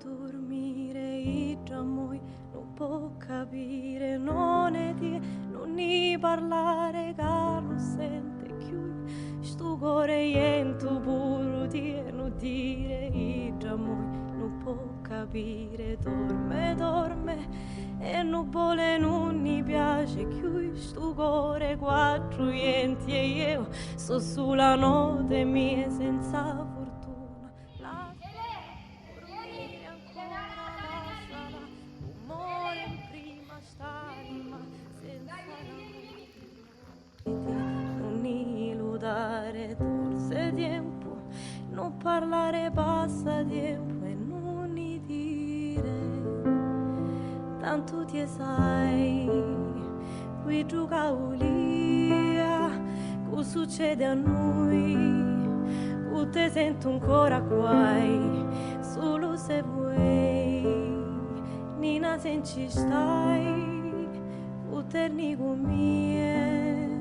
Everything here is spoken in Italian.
dormire e già moi non può capire, non è di, non ni parlare, che non sente più. Sto cuore iento puro di non dire e già moi non può capire, dorme, dorme e non vuole, non mi piace più. Sto cuore quattro ienti e io sto sulla notte mia senza fortuna. Dormire ancora, lasciala, rumore in prima st'anima senza l'amore. Non iludare torse tempo, non parlare passa tempo e non ni dire tanto ti sai, qui gioca Ulia, cosa succede a noi? Te sento ancora guai, solo se vuoi, Nina se ci stai, uterni con me.